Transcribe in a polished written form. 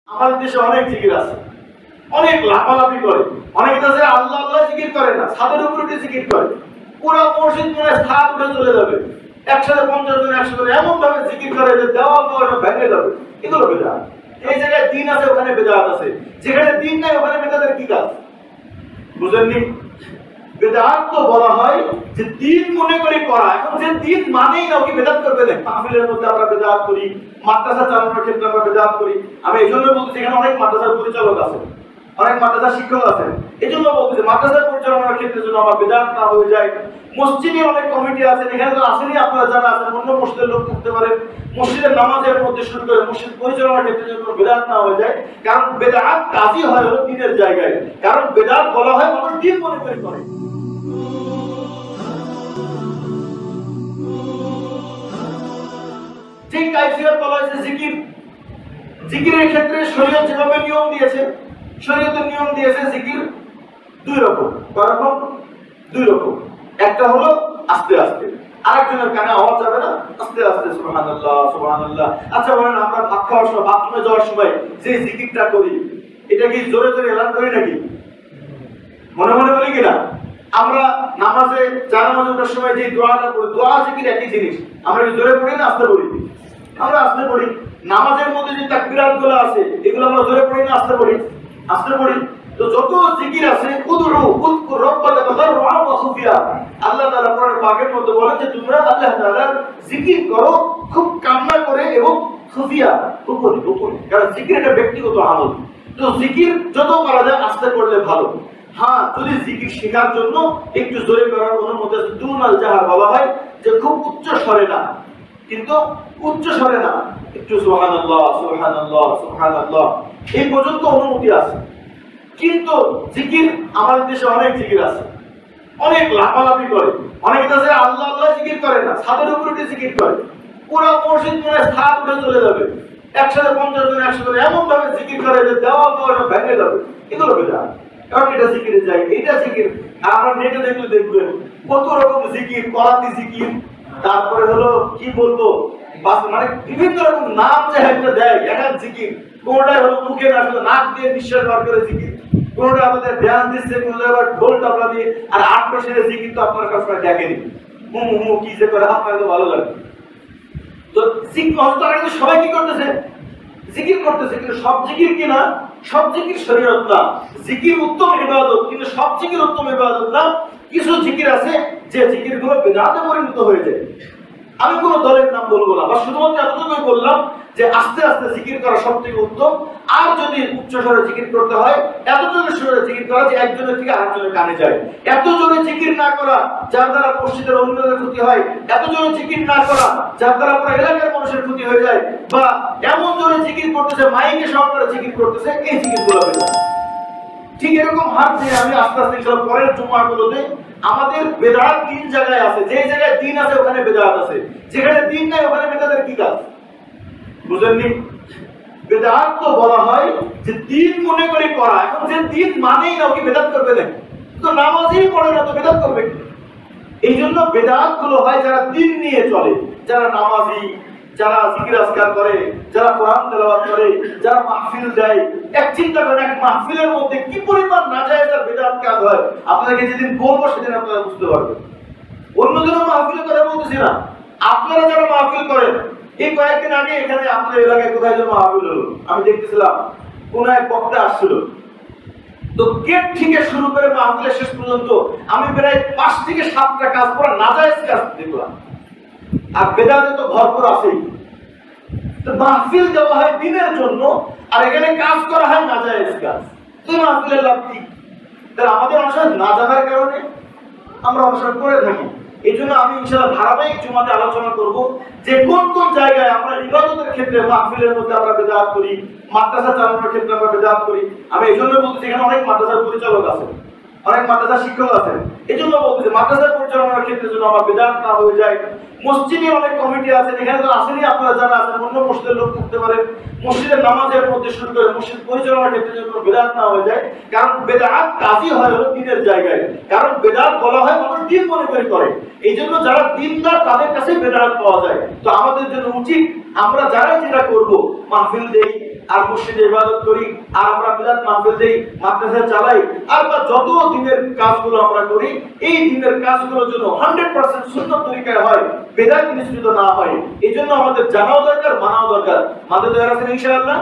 আমাদের দেশে অনেক জিকির আছে, অনেক লাফালাফি করে, অনেকে আছে আল্লাহ আল্লাহ জিকির করে না, ছাদের উপরে উঠে জিকির করে, পুরো মসজিদ মনে ছাদ উঠে চলে যাবে, 150 জন 100 জন এমন ভাবে জিকির করে যে দেওয়াল সব ভেঙে যাবে। এগুলো বেদাত। এই জায়গায় দিন আছে ওখানে বেদাত আছে, যেখানে দিন নাই ওখানে বেদাতের কি কাজ? বুঝেননি? বেদাত তো বলা হয় যে দিন মনে করে করা, এখন যে দিন মানেই না ওকে বেদাত করবে না। মাহফিলের মধ্যে আমরা বেদাত করি, মাদ্রাসা চালানোর ক্ষেত্রে আমরা বেদাত করি। আমি এই জন্য বলছি এখানে অনেক মাদ্রাসার পরিচালক আছে, অনেক মাদ্রাসা শিক্ষক আছে, এই জন্য বলতেছি মাদ্রাসা পরিচালনার ক্ষেত্রে যেন আমার বেদাত না হয়ে যায়। মসজিদে অনেক কমিটি আছে, এখানে তো আসেনি, আপনারা যারা আছেন অন্য মসজিদের লোক থাকতে পারেন, মসজিদের নামাজের মধ্যে শুরু করে মসজিদ পরিচালনার ক্ষেত্রে যেন বেদাত না হয়ে যায়। কারণ বেদাত কাজই হয় হলো দিনের জায়গায়, কারণ বেদাত বলা হয় মানুষ দিন মনে করে। যে কাইফিয়ত বলা হয়েছে জিকির, জিকিরের ক্ষেত্রে শরীয়ত যেভাবে নিয়ম দিয়েছে, শরীয়তের নিয়ম দিয়েছে জিকির দুই রকম। কয় রকম? দুই রকম। একটা হলো আস্তে আস্তে, আরেকজনের কানে আওয়াজ যাবে না, আস্তে আস্তে সুবহানাল্লাহ সুবহানাল্লাহ। আচ্ছা বলেন, আমরা ভাত খাওয়ার সময়, বাথরুমে যাওয়ার সময় যে জিকিরটা করি, এটা কি জোরে জোরে এলান করি নাকি? মনে মনে বলি কিনা? আমরা নামাজে জানামাজে ওঠার সময় যে দোয়াটা করি, দোয়া জিকির একই জিনিস। আমরা কি জোরে পড়ি না আস্তে পড়ি? আমরা আস্তে পড়ি। নামাজের মধ্যে যে তাকবীরাতগুলো আছে, এগুলো আমরা জোরে পড়ি না আস্তে পড়ি? আস্তে পড়ি। তো যত জিকির আছে, উদউ উযকুর রাব্বাকা তাদাররুআ ওয়া খুফিয়া, আল্লাহ তাআলা কোরআনে পাকের মধ্যে বলেন যে তোমরা আল্লাহ তাআলার জিকির করো খুব কান্না করে এবং খুফিয়া, গোপনে। কারণ জিকির একটা ব্যক্তিগত আমল। তো জিকির যত করা যায় আস্তে করলে ভালো। হ্যাঁ, যদি জিকির শেখার জন্য একটু জোরে করার অনুমতি আছে, দুনাল জাহার বলা হয় যে খুব উচ্চ স্বরে না, কিন্তু উচ্চ স্বরে না, একটু সুবহানাল্লাহ সুবহানাল্লাহ সুবহানাল্লাহ এই পর্যন্ত অনুমতি আছে। কিন্তু জিকির আমাদের দেশে অনেক জিকির আছে, অনেক লাফালাফি করে, অনেকে আছে আল্লাহ আল্লাহ জিকির করে না, ছাদের উপরে উঠে জিকির করে, পুরো মসজিদ মনে ছাদ উঠে চলে যাবে, 150 জন 100 জন এমন ভাবে জিকির করে যে দেওয়াল সব ভেঙে যাবে। এগুলো বেদাত। কারণ এটা জিকিরের জায়গা, এটা জিকির। আর আমরা নেটে দেখলে দেখবেন কত রকম জিকির, করাতি জিকির, তারপরে হলো কি বলবো, মানে বিভিন্ন রকম নাম যে একটা দেয় এক এক জিকির। কোনটাই হলো মুখে না, শুধু নাক দিয়ে নিঃশ্বাস বার করে জিকির, কোনটা আমাদের ধ্যান দিচ্ছে, কোনটা আবার ঢোল টাপলা দিয়ে। আর 8 মাসের জিকির তো আপনার কাছে দেখেনি, কি যে করে আপনার তো ভালো লাগে। তো জিকির সবাই কি করতেছে? জিকির করতেছে, কিন্তু সব জিকির কিনা, সব জিকির শরীয়ত না। জিকির উত্তম ইবাদত, কিন্তু সব জিকির উত্তম ইবাদত না। কিছু জিকির আছে যে জিকিরগুলো বেদাতে পরিণত হয়ে যায়। আমি কোন দলের নাম বলবো না, বা শুধুমাত্র এতটুকুই বললাম যে আস্তে আস্তে জিকির করা সবথেকে উত্তম। আর যদি উচ্চ স্বরে জিকির করতে হয়, এত জোরে স্বরে জিকির করা যে একজনের থেকে আরেকজনের কানে যায়। এত জোরে জিকির না করা যার দ্বারা মসজিদের অন্যদের ক্ষতি হয়, এত জোরে জিকির না করা যার দ্বারা পুরো এলাকার মানুষের ক্ষতি হয়ে যায়, বা এমন জোরে জিকির করতেছে মাইকে সহকারে জিকির করতেছে, এই জিকিরগুলো বেদাত। ঠিক এরকম হাত দিয়ে আমি আস্তে আস্তে ইনশাআল্লাহ পরের জুমাগুলোতে আমাদের বেদাত 3 জায়গায় আছে। যে জায়গায় দিন আছে ওখানে বেদাত আছে, যেখানে দিন নাই ওখানে বেদাতের কি কাজ? বুঝেননি? বেদাত তো বলা হয় যে দিন মনে করে করা, এখন যে দিন মানেই না ওকে বেদাত করবে না। তো নামাজই পড়ে না তো বেদাত করবে কি? এই জন্য বেদাত গুলো হয় যারা দিন নিয়ে চলে, যারা নামাজি, যারা জিকির আজকার করে, যারা কোরআন তেলাওয়াত করে, যারা মাহফিল দেয়। এক চিন্তা করেন, এক মাহফিলের মধ্যে কি পরিমাণ নাজায়েজ আর বেদাত কাজ হয়, আপনাকে যেদিন বলবো সেদিন আপনারা বুঝতে পারবেন। অন্যজনও মাহফিল করে বলতেছি না, আপনারা যারা মাহফিল করেন, এই কয়েকদিন আগে এখানে আপনার এলাকায় কোথায় যেন মাহফিল হলো, আমি দেখতেছিলাম কোন এক বক্তা আসছিল। তো গেট থেকে শুরু করে মাহফিলের শেষ পর্যন্ত আমি প্রায় 5 থেকে 7টা কাজ করা নাজায়েজ কাজ দেখলাম। আর বেদাতে তো ভরপুর আছেই। তো মাহফিল দেওয়া হয় দিনের জন্য, আর এখানে কাজ করা হয় নাজায়েজ কাজ। তো মাহফিলের লাভ কি? তাহলে আমাদের অনুসার না জানার কারণে আমরা অনুসরণ করে থাকি। এই জন্য আমি ইনশাআল্লাহ ধারাবাহিক জুমাতে আলোচনা করব যে কোন কোন জায়গায় আমরা ইবাদতের ক্ষেত্রে মাহফিলের মধ্যে আমরা বেদাত করি, মাদ্রাসা চালানোর ক্ষেত্রে আমরা বেদাত করি। আমি এই জন্য বলছি এখানে অনেক মাদ্রাসার পরিচালক আছে, অনেক মাদ্রাসা শিক্ষক আছেন, এই জন্য বলছি মাদ্রাসা পরিচালনার ক্ষেত্রে যেন আমার বেদাত না হয়ে যায়। মসজিদে অনেক কমিটি আছে, এখানে তো আসেনি, আপনারা যারা আছেন অন্য মসজিদের লোক থাকতে পারেন, মসজিদের নামাজের মধ্যে শুরু করে মসজিদ পরিচালনার ক্ষেত্রে যেন বেদাত না হয়ে যায়। কারণ বেদাত কাজই হয় হলো দিনের জায়গায়, কারণ বেদাত বলা হয় মানুষ দিন মনে করে। এই জন্য যারা দিনদার তাদের কাছে বেদাত পাওয়া যায়। তো আমাদের জন্য উচিত আমরা যারা যেটা করবো, মাহফিল দেই, আর মসজিদে ইবাদত করি, আর আমরা মিলাদ মাহফিল দেই, মাদ্রাসা চালাই, আর বা যত দিনের কাজগুলো আমরা করি, এই দিনের কাজগুলো যেন 100% সুন্নাত তরিকায় হয়, বেদাত মিশ্রিত না হয়। এই জন্য আমাদের জানাও দরকার, মানাও দরকার। মানতে তৈরি আছেন ইনশাআল্লাহ?